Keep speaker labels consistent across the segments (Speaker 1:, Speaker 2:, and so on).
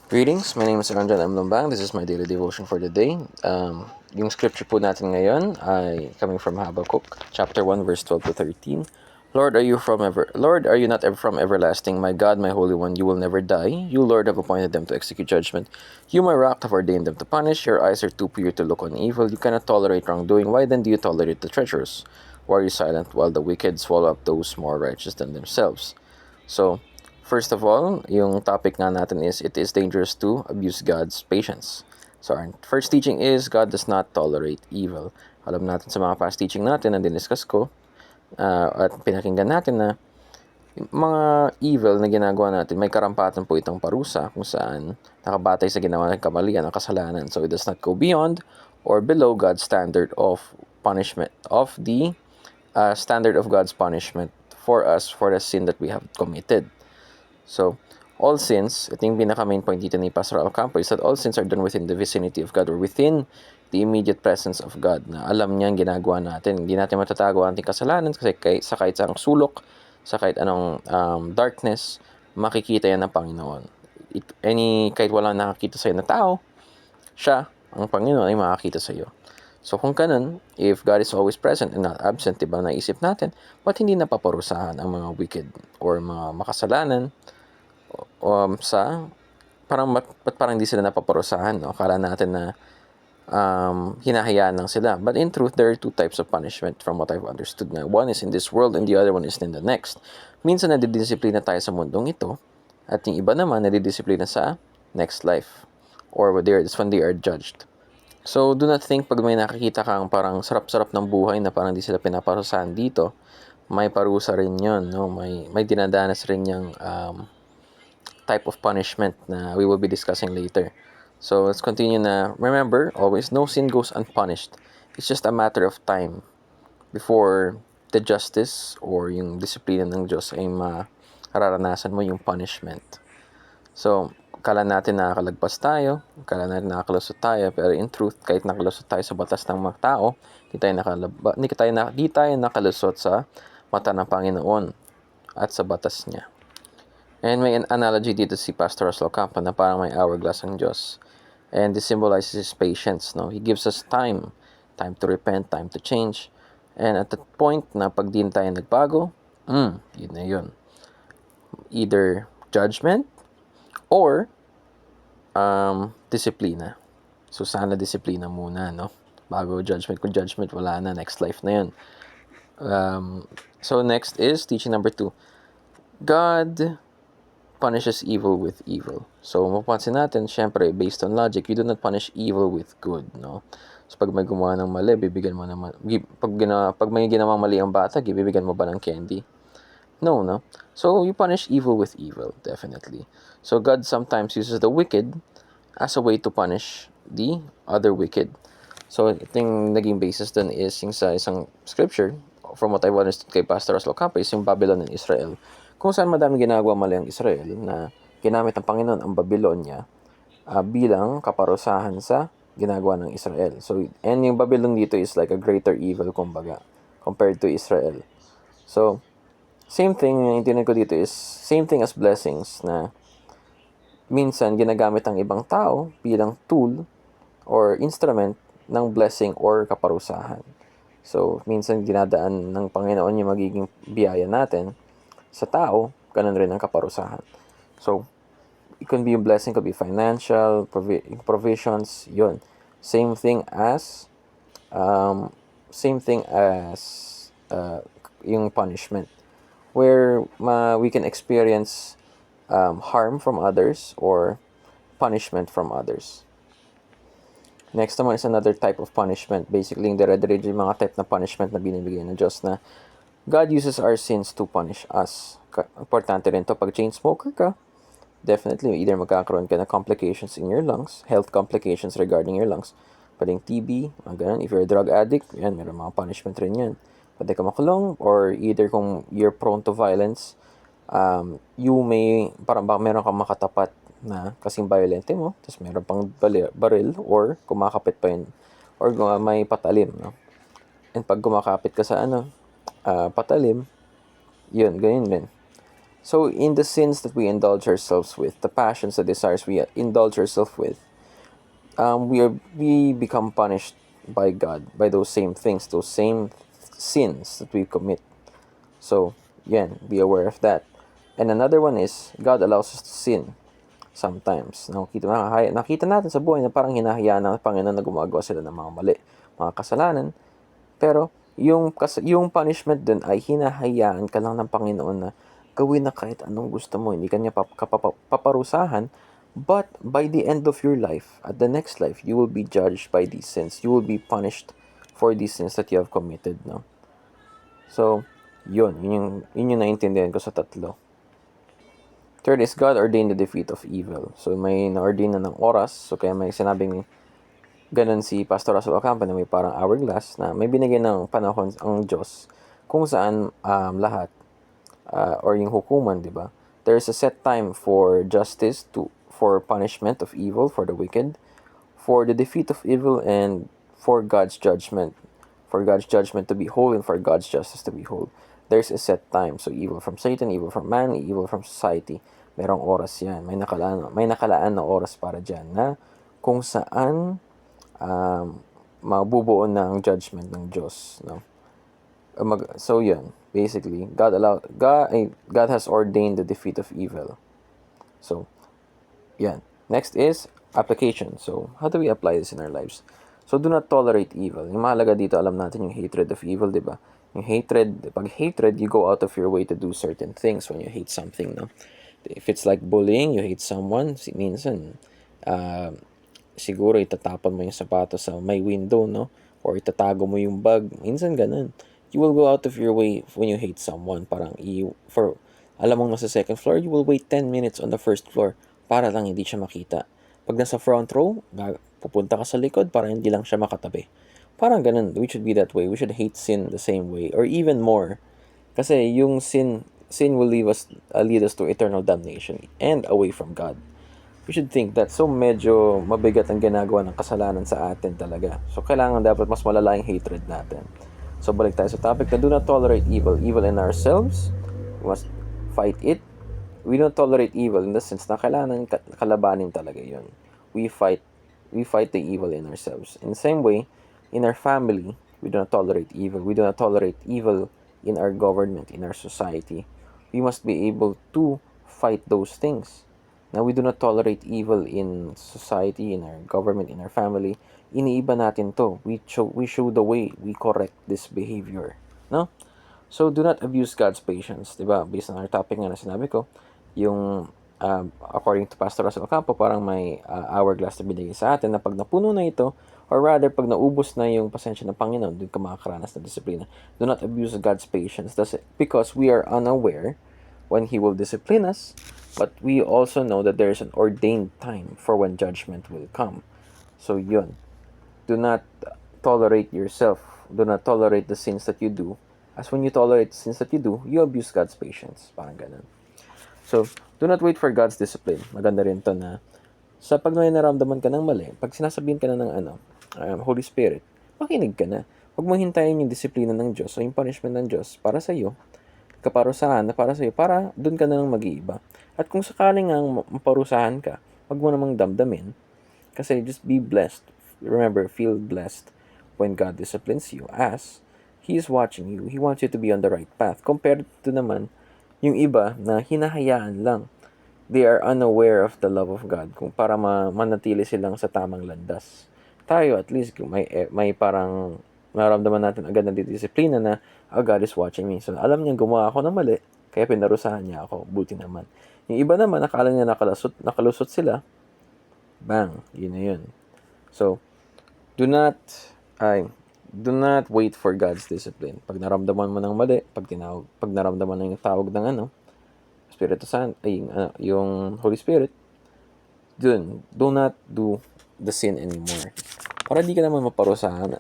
Speaker 1: Greetings, my name is Ranjan M. Lumbang. This is my daily devotion for the day. Yung scripture po natin ngayon ay coming from Habakkuk, chapter 1, verse 12 to 13. Lord, are you not ever from everlasting? My God, my Holy One, you will never die. You, Lord, have appointed them to execute judgment. You, my rock, have ordained them to punish. Your eyes are too pure to look on evil. You cannot tolerate wrongdoing. Why then do you tolerate the treacherous? Why are you silent while the wicked swallow up those more righteous than themselves? So, first of all, yung topic nga natin is, it is dangerous to abuse God's patience. So our first teaching is, God does not tolerate evil. Alam natin sa mga past teaching natin na diniscuss ko, at pinakinggan natin na mga evil na ginagawa natin, may karampatan po itong parusa kung saan nakabatay sa ginawa ng kamalian, ang kasalanan. So it does not go beyond or below God's standard of punishment, of the standard of God's punishment for us for the sin that we have committed. So, all sins, ito yung pinaka-main point dito ni Pastor Alcampo, is that all sins are done within the vicinity of God or within the immediate presence of God, na alam niya ang ginagawa natin. Hindi natin matatago ang ating kasalanan kasi kahit sa sulok, sa kahit anong darkness, makikita yan ng Panginoon. Kahit walang nakakita sa'yo na tao, siya, ang Panginoon, ay makakita sa'yo. So kung ganun, if God is always present and not absent, diba, naisip natin, ba't hindi napaparusahan ang mga wicked or mga makasalanan parang hindi sila napaparusahan, no? Akala natin na hinahayaan lang sila. But in truth, there are two types of punishment from what I've understood na. One is in this world and the other one is in the next. Minsan nadidisiplina tayo sa mundong ito at yung iba naman nadidisiplina sa next life or that's when they are judged. So, do not think pag may nakikita kang parang sarap-sarap ng buhay na parang di sila pinaparusahan dito, may parusa rin yun, no? May dinadanas rin yung type of punishment na we will be discussing later. So, let's continue na. Remember, always, no sin goes unpunished. It's just a matter of time before the justice or yung disiplina ng Diyos ay mararanasan mo yung punishment. So, kala natin nakakalagpas tayo, kala natin nakakalusot tayo, pero in truth, kahit nakalusot tayo sa batas ng mga tao, di tayo nakalusot sa mata ng Panginoon at sa batas niya. And may analogy dito si Pastor Oslo Campo na parang may hourglass ang Diyos. And this symbolizes His patience, no? He gives us time to repent, time to change. And at that point na pag di tayo nagbago, yun na yun. Either judgment or disiplina. So sana disiplina muna, no? Bago judgment. Kung judgment, wala na. Next life na yun. So next is teaching number 2. God punishes evil with evil. So, mapapansin natin, syempre, based on logic, you do not punish evil with good, no? So, pag may gumawa ng mali, bibigyan mo naman, pag may ginawang mali ang bata, bibigyan mo ba ng candy? No, no? So, you punish evil with evil, definitely. So, God sometimes uses the wicked as a way to punish the other wicked. So, yung naging basis dun is yung sa isang scripture, from what I understood kay Pastor Oslo Campo, is yung Babylon and Israel. Kung saan madami ginagawa mali ang Israel na ginamit ng Panginoon ang Babylonia bilang kaparusahan sa ginagawa ng Israel. So, and yung Babylon dito is like a greater evil, kumbaga, compared to Israel. So, same thing, yung intindihan ko dito is same thing as blessings na minsan ginagamit ang ibang tao bilang tool or instrument ng blessing or kaparusahan. So, minsan dinadaan ng Panginoon yung magiging biyaya natin sa tao, ganun rin ang kaparusahan. So, it can be a blessing, could be financial, provisions, yun. Same thing as yung punishment, where we can experience harm from others or punishment from others. Next naman is another type of punishment. Basically, yung dire-diretso yung mga type na punishment na binibigay ng Diyos na God uses our sins to punish us. Importante rin to pag chain smoker ka, definitely either magkakaroon ka na complications in your lungs, health complications regarding your lungs, pwedeng TB, ganun. If you're a drug addict, yan, meron mga punishment rin yan. Pwede ka makulong, or either kung you're prone to violence, parang baka meron kang makatapat na kasing violente mo, tapos meron pang baril, or kumakapit pa yun, or may patalim, no? And pag kumakapit ka sa patalim, yun, ganyan din. So in the sins that we indulge ourselves with, the passions, the desires we indulge ourselves with, we become punished by God by those same things, those same sins that we commit. So, yan, be aware of that. And another one is, God allows us to sin sometimes. Nakita natin sa buhay na parang hinahayaan ng Panginoon na gumagawa sila ng mga mali, mga kasalanan. Pero, yung punishment dun ay hinahayaan ka lang ng Panginoon na gawin na kahit anong gusto mo. Hindi ka niya paparusahan. But, by the end of your life, at the next life, you will be judged by these sins. You will be punished for these sins that you have committed, no? So, yun yung naintindihan ko sa tatlo. Third is, God ordained the defeat of evil. So, may na-ordain na ng oras. So, kaya may sinabing ganun si Pastor Russell Ocampo na may parang hourglass na may binigay ng panahon ang Diyos kung saan lahat or yung hukuman, di ba? There's a set time for justice, for punishment of evil, for the wicked, for the defeat of evil, and for God's judgment. For God's judgment to be whole and for God's justice to be whole. There's a set time. So, evil from Satan, evil from man, evil from society. Merong oras yan. May nakalaan na oras para dyan na kung saan mabubuo na ang judgment ng Diyos. No? So, yun. Basically, God has ordained the defeat of evil. So, yan. Next is application. So, how do we apply this in our lives? So, do not tolerate evil. Yung mahalaga dito, alam natin yung hatred of evil, di ba? Yung hatred, pag hatred, you go out of your way to do certain things when you hate something, no? If it's like bullying, you hate someone, minsan, siguro itatapon mo yung sapatos sa may window, no? Or itatago mo yung bag. Minsan ganun. You will go out of your way when you hate someone. Parang alam mong nasa second floor, you will wait 10 minutes on the first floor para lang hindi siya makita. Pag nasa front row, pupunta ka sa likod para hindi lang siya makatabi. Parang ganun. We should be that way. We should hate sin the same way or even more. Kasi yung sin will lead us to eternal damnation and away from God. We should think that so medyo mabigat ang ginagawa ng kasalanan sa atin talaga. So kailangan dapat mas malala yung hatred natin. So balik tayo sa topic na do not tolerate evil. Evil in ourselves, we must fight it. We don't tolerate evil in the sense na kailangan kalabanin talaga yun. We fight the evil in ourselves. In the same way, in our family, we do not tolerate evil. We do not tolerate evil in our government, in our society. We must be able to fight those things. Now, we do not tolerate evil in society, in our government, in our family. Iniiba natin to. We show the way. We correct this behavior. No? So, do not abuse God's patience. Diba? Based on our topic nga na sinabi ko, yung according to Pastor Russell Ocampo, parang may hourglass na binigay sa atin na pag napuno na ito, or rather, pag naubos na yung pasensya ng Panginoon, doon ka makakaranas ng disiplina. Do not abuse God's patience. That's because we are unaware when He will discipline us, but we also know that there is an ordained time for when judgment will come. So, yun. Do not tolerate yourself. Do not tolerate the sins that you do. As when you tolerate the sins that you do, you abuse God's patience. Parang ganun. So, do not wait for God's discipline. Maganda rin to na sa pag may naramdaman ka ng mali, pag sinasabihin ka na ng Holy Spirit, makinig ka na. Huwag mo hintayin yung disiplina ng Diyos o yung punishment ng Diyos para sa iyo, kaparusahan na para sa iyo, para doon ka na lang mag-iiba. At kung sakaling ang maparusahan ka, huwag mo namang damdamin. Kasi just be blessed. Remember, feel blessed when God disciplines you as He is watching you. He wants you to be on the right path. Compared to naman, yung iba na hinahayaan lang. They are unaware of the love of God kung para manatili silang sa tamang landas. Tayo at least may parang naramdaman natin agad na disiplina na God is watching me. So alam niya gumawa ako ng mali, kaya pinarusahan niya ako. Buti naman. Yung iba naman, nakala niya nakalusot sila. Bang, yun na yun. So, do not wait for God's discipline. Pag naramdaman mo ng mali, pag naramdaman ng tawag ng Espiritu Santo, yung Holy Spirit, do not do the sin anymore. Para di ka naman maparusahan.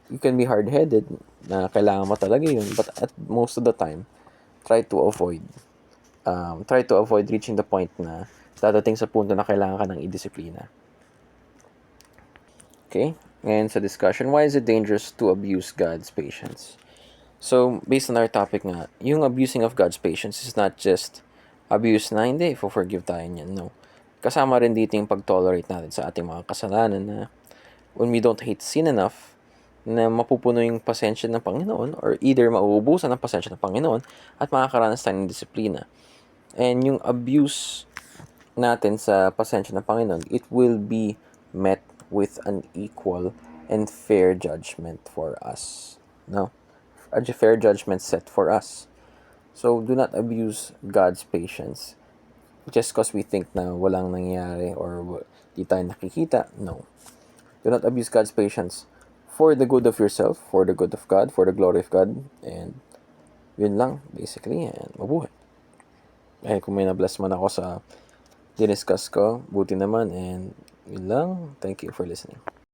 Speaker 1: You can be hard-headed na kailangan mo talaga yun, but at most of the time, try to avoid reaching the point na dadating sa punto na kailangan ka ng i-disiplina. Okay? Ngayon sa discussion, why is it dangerous to abuse God's patience? So, based on our topic nga, yung abusing of God's patience is not just abuse na hindi, forgive tayo niyan. No. Kasama rin dito yung pag-tolerate natin sa ating mga kasalanan na when we don't hate sin enough, na mapupuno yung pasensya ng Panginoon or either mauubusan ng pasensya ng Panginoon at makakaranas tayo ng disiplina. And yung abuse natin sa pasensya ng Panginoon, it will be met with an equal and fair judgment for us. No? A fair judgment set for us. So, do not abuse God's patience just because we think na walang nangyayari or di tayo nakikita. No. Do not abuse God's patience for the good of yourself, for the good of God, for the glory of God, and yun lang, basically, and mabuhay. Eh, kung may na-bless man ako sa diniscuss ko, buti naman, and yun lang. Thank you for listening.